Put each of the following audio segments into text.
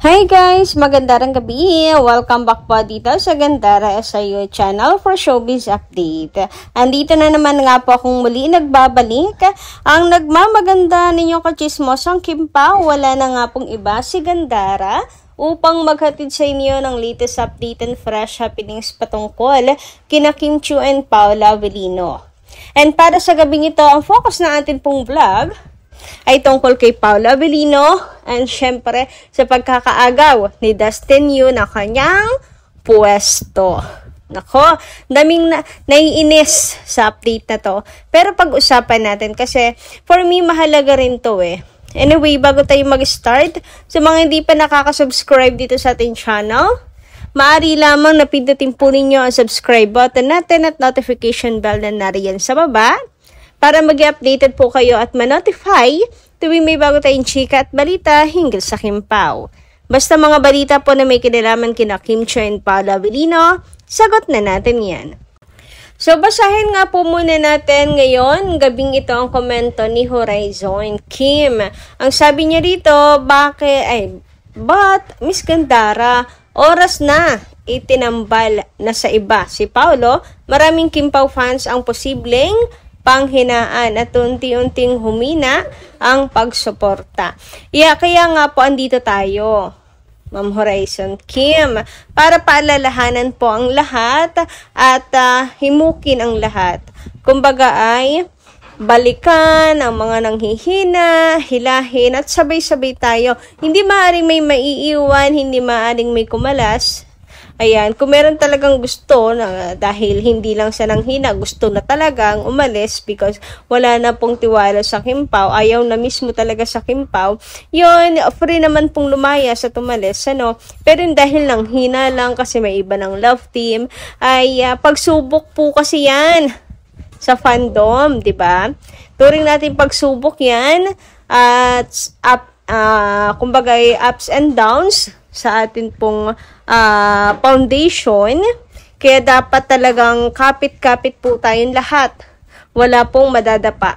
Hi guys! Magandang gabi! Welcome back po dito sa Gandara SIU channel for showbiz update. Andito na naman nga po akong muli nagbabalik. Ang nagmamaganda ninyong kachismosang Kim Pao, wala na nga pong iba si Gandara upang maghatid sa inyo ng latest update and fresh happenings patungkol kina Kim Chiu and Paula Avellino. And para sa gabing ito, ang focus na atin pong vlog ay tungkol kay Paula Avellino and syempre sa pagkakaagaw ni Dustin Yu na kanyang pwesto. Nako, daming naiinis sa update na to. Pero pag-usapan natin kasi for me mahalaga rin to eh. Anyway, bago tayo mag-start, sa mga hindi pa nakaka-subscribe dito sa ating channel, maaari lamang na pindutin po ninyo ang subscribe button natin at notification bell na nariyan sa baba para mag-updated po kayo at ma-notify tuwing may bago tayong chika at balita hinggil sa Kim Pao. Basta mga balita po na may kinalaman kina Kim Chiu and Paula Avellino, sagot na natin yan. So, basahin nga po muna natin ngayon, gabing ito ang komento ni Horizon Kim. Ang sabi niya dito, but Miss Gandara, oras na itinambal na sa iba si Paulo. Maraming Kim Pao fans ang posibleng panghinaan at unti-unting humina ang pagsuporta. Kaya nga po andito tayo, Ma'am Horizon Kim, para paalalahanan po ang lahat at himukin ang lahat. Kumbaga ay balikan ang mga nanghihina, hilahin at sabay-sabay tayo. Hindi maaaring may maiiwan, hindi maaaring may kumalas. Ayan, kung meron talagang gusto na dahil hindi lang siya nanghina, gusto na talagang umalis because wala na pong tiwala sa Kim Pao, ayaw na mismo talaga sa Kim Pao, yun, free naman pong lumayas at umalis, ano? Pero dahil nanghina lang kasi may iba ng love team, ay pagsubok po kasi yan sa fandom, di ba? Turing natin pagsubok yan at kumbaga ups and downs sa atin pong foundation. Kaya dapat talagang kapit-kapit po tayong lahat. Wala pong madadapa.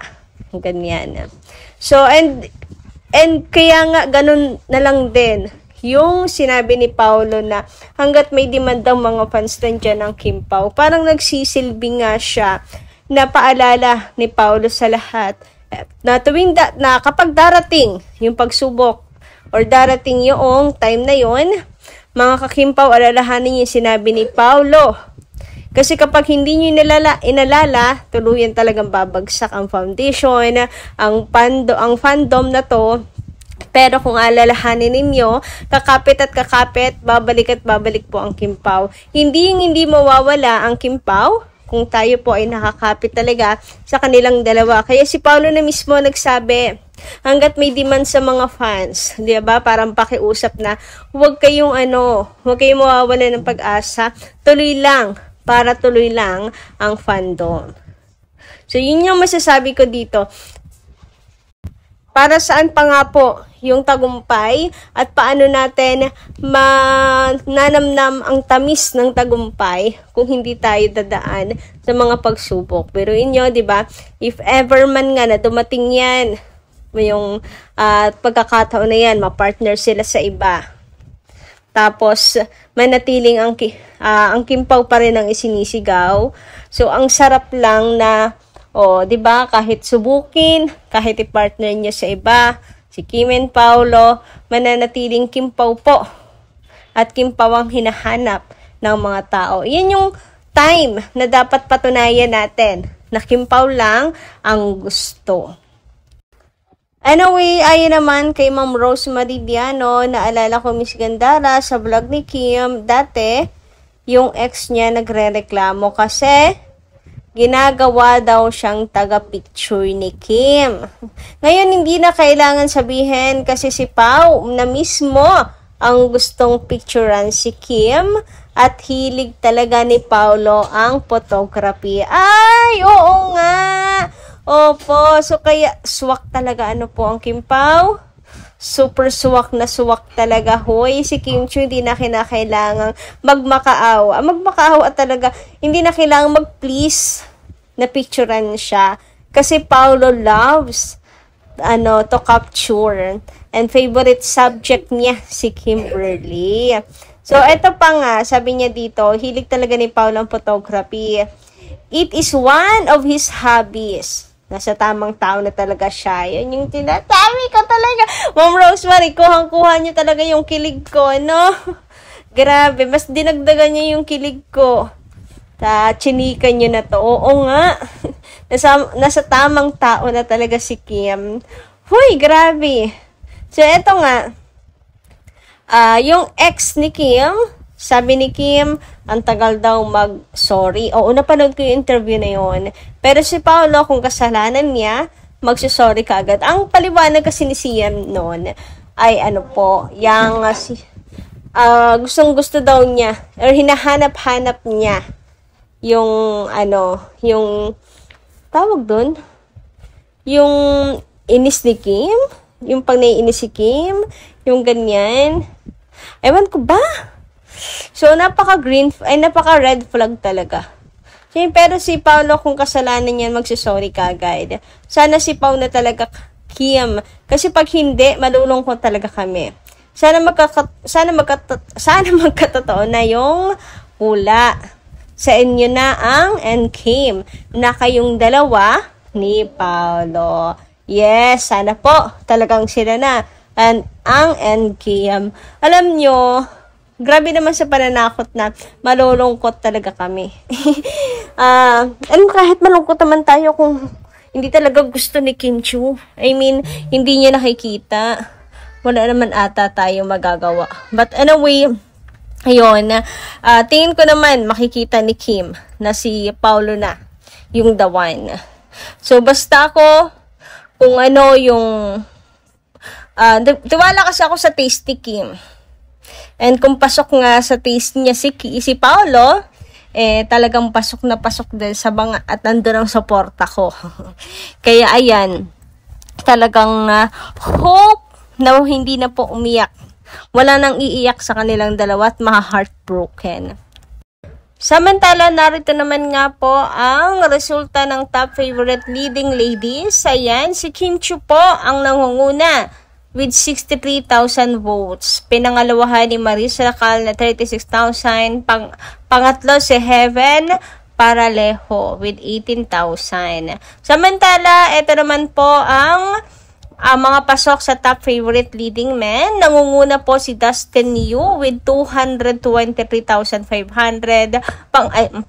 Ganyan. So, and kaya nga ganun na lang din yung sinabi ni Paulo na hanggat may demandang mga fans nandiyan ng Kim Pao, parang nagsisilbi nga siya na paalala ni Paulo sa lahat na tuwing na kapag darating yung pagsubok or darating yung time na yon, mga ka-Kim Pao, alalahanin yung sinabi ni Paulo. Kasi kapag hindi nyo inalala, tuluyan talagang babagsak ang foundation, ang fandom na to. Pero kung alalahanin ninyo, kakapit at kakapit, babalik at babalik po ang Kim Pao. Hindi mawawala ang Kim Pao kung tayo po ay nakakapit talaga sa kanilang dalawa. Kaya si Paulo na mismo nagsabi, hanggat may demand sa mga fans, di ba? Parang pakiusap na, huwag kayong mawawala ng pag-asa, tuloy lang, para tuloy lang ang fandom. So, yun yung masasabi ko dito. Para saan pa nga po yung tagumpay at paano natin mananamnam ang tamis ng tagumpay kung hindi tayo dadaan sa mga pagsubok. Pero inyo, di ba? If ever man nga na dumating yan, yung pagkakataon na yan, ma-partner sila sa iba. Tapos, manatiling ang Kim Pao pa rin ang isinisigaw. So, ang sarap lang na, di ba, kahit subukin, kahit i-partner niya sa iba, si Kim and Paulo, mananatiling Kim Pao po. At Kim Pao ang hinahanap ng mga tao. Yan yung time na dapat patunayan natin na Kim Pao lang ang gusto. Anyway, ayon naman kay Ma'am Rose Maridiano, naalala ko Miss Gandara sa vlog ni Kim, dati yung ex niya nagre-reklamo kasi ginagawa daw siyang taga-picture ni Kim. Ngayon, hindi na kailangan sabihin kasi si Pao na mismo ang gustong picturean si Kim at hilig talaga ni Paulo ang photography. Ay, oo nga! Opo, so kaya swak talaga po ang Kim Pao. Super swak na swak talaga. Hoy, si Kim Chiu hindi na kinakailangang magmakaaw. Magmakaaw at talaga hindi na kailangang mag-please na picturean siya. Kasi Paulo loves to capture. And favorite subject niya, si Kimberly. So, ito pa nga, sabi niya dito, hilig talaga ni Paolo ang photography. It is one of his hobbies. Nasa tamang tao na talaga siya. Yan yung tinatawi ko talaga. Ma'am Rosemary, kuhang-kuha niyo talaga yung kilig ko, no? Grabe, mas dinagdagan niya yung kilig ko. Chinikan niyo na to. Oo nga. Nasa tamang tao na talaga si Kim. Huy, grabe. So, eto nga. Yung ex ni Kim, sabi ni Kim, ang tagal daw mag-sorry. Oo, napanood ko yung interview na yun. Pero si Paolo, kung kasalanan niya, magsasorry ka agad. Ang paliwanag kasi ni Siam noon ay ano po, yung gustong-gusto daw niya, or hinahanap-hanap niya yung yung tawag doon, yung inis ni Kim, yung pag naiinis si Kim, yung ganyan. Ewan ko ba? So, napaka-red flag talaga. Pero si Paolo, kung kasalanan niyan, magsasorry ka agad. Sana si Paolo na talaga, Kim. Kasi pag hindi, malulungkot talaga kami. Sana magkatotoo na yung hula. Sa inyo na ang and Kim na kayong dalawa ni Paolo. Yes, sana po talagang sila na ang and Kim. Alam nyo, grabe naman sa pananakot na malulungkot talaga kami. Kahit malungkot naman tayo kung hindi talaga gusto ni Kim Chiu. I mean, hindi niya nakikita. Wala naman ata tayo magagawa. But anyway, ayun, tingin ko naman makikita ni Kim na si Paolo na yung the one. So, basta ako, kung ano yung, tiwala kasi ako sa taste ni Kim. And kung pasok nga sa taste niya si Paolo, talagang pasok na pasok din sa banga at nandun ang suporta ko. Kaya ayan, talagang hope na hindi na po umiyak. Wala nang iiyak sa kanilang dalawa at heartbroken. Samantala, narito naman nga po ang resulta ng top favorite leading ladies. Ayan, si Kim Chiu po ang nangunguna with 63,000 votes. Pinangalawahan ni Marisa Cal na 36,000. Pangatlo si Heaven Paralejo with 18,000. Samantala, ito naman po ang mga pasok sa top favorite leading men. Nangunguna po si Dustin Yu with 223,500.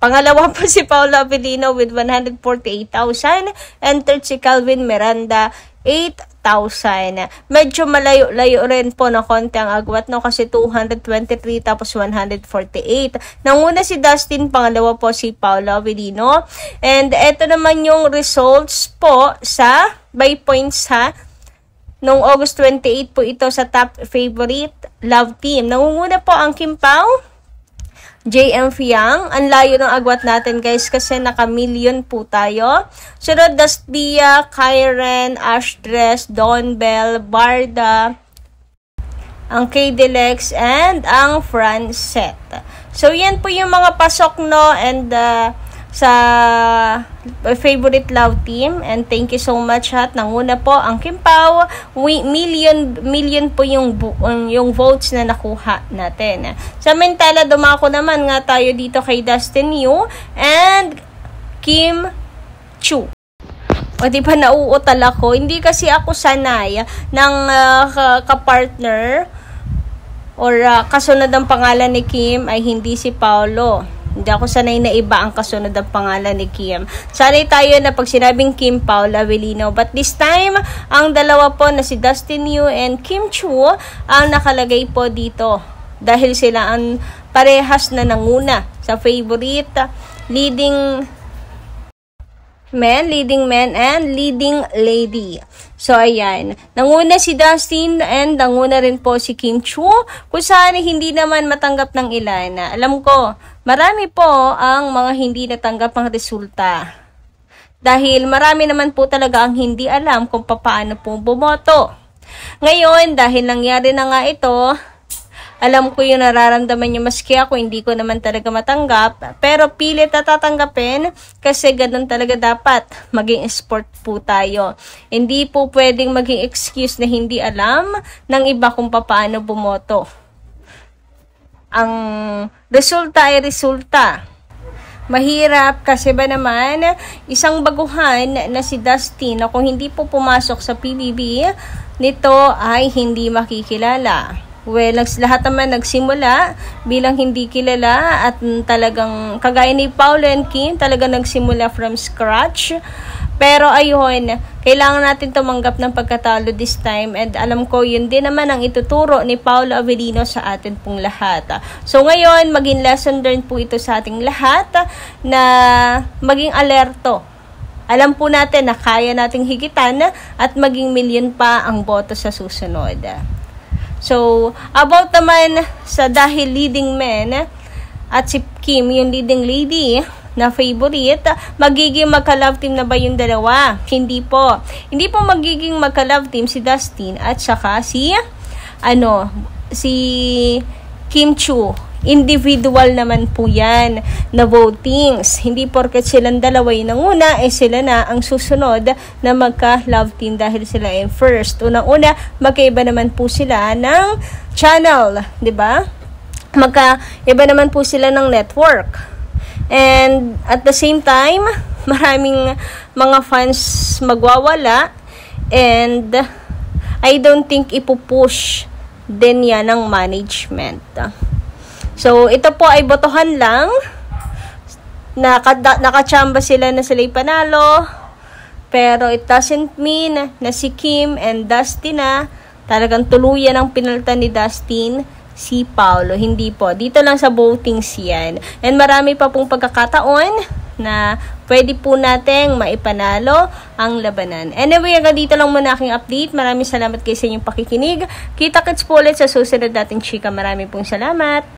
Pangalawa po si Paolo Avellino with 148,000. And third si Calvin Miranda, 8,000. Medyo malayo-layo rin po na konti ang agwat, no? Kasi 223 tapos 148. Nanguna si Dustin, pangalawa po si Paolo Avellino. And eto naman yung results po sa by points ha. Noong August 28 po ito sa top favorite love team. Nangunguna po ang Kim Pao, JM Fiang. Ang layo ng agwat natin guys kasi naka-million po tayo. Sunod, Dastia, Kyren, Ashdress, Don Bell, Barda, ang K-Delex, and ang Francette. So yan po yung mga pasok, no, and sa favorite love team. And thank you so much at nanguna po ang Kim Pao. Million po yung votes na nakuha natin. Samantala, dumako naman nga tayo dito kay Dustin Yu and Kim Chiu. O diba nauutal ako? Hindi kasi ako sanay ng kapartner or kasunod ang pangalan ni Kim ay hindi si Paolo. Hindi ako sanay na iba ang kasunod ang pangalan ni Kim. Sanay tayo na pag sinabing Kim, Paolo Avellino. But this time, ang dalawa po na si Dustin Yu and Kim Chiu ang nakalagay po dito. Dahil sila ang parehas na nanguna sa favorite leading men, and leading lady. So, ayan. Nanguna si Dustin and nanguna rin po si Kim Chiu. Kung saan hindi naman matanggap ng ilan. Alam ko, marami po ang mga hindi natanggap ang resulta. Dahil marami naman po talaga ang hindi alam kung paano po bumoto. Ngayon, dahil nangyari na nga ito, Alam ko yung nararamdaman nyo, maski ako hindi ko naman talaga matanggap, pero pilit na tatanggapin kasi ganun talaga dapat maging sport po tayo. Hindi po pwedeng maging excuse na hindi alam ng iba kung paano bumoto. Ang resulta ay resulta. Mahirap kasi ba naman isang baguhan na si Dustin na kung hindi po pumasok sa PBB, nito ay hindi makikilala. Well, lahat naman nagsimula bilang hindi kilala at talagang kagaya ni Paulo and Kim, talagang nagsimula from scratch. Pero ayun, kailangan natin tumanggap ng pagkatalo this time, and alam ko yun din naman ang ituturo ni Paulo Avellino sa atin pong lahat. So ngayon, maging lesson learned po ito sa ating lahat na maging alerto. Alam po natin na kaya nating higitan at maging milyon pa ang boto sa susunod. So, about naman sa dahil leading men at si Kim, yung leading lady na favorite, magiging magka-love team na ba yung dalawa? Hindi po. Hindi po magiging magka-love team si Dustin at saka si Kim Chiu. Individual naman po yan na votings. Hindi porket silang dalawa yung nanguna, sila na ang susunod na magka-love team dahil sila yung first. Unang-una, magkaiba naman po sila ng channel, di ba? Magkaiba naman po sila ng network. And at the same time, maraming mga fans magwawala, and I don't think ipupush din yan ng management. So, ito po ay botohan lang. Nakachamba sila na sila'y panalo, pero it doesn't mean na si Kim and Dustin na talagang tuluyan ang pinalitan ni Dustin si Paulo. Hindi po. Dito lang sa votings yan. And marami pa pong pagkakataon na pwede po nating maipanalo ang labanan. Anyway, hanggang dito lang muna aking update. Maraming salamat kayo sa inyong pakikinig. Kita-kits po ulit sa susunod nating chika. Maraming pong salamat.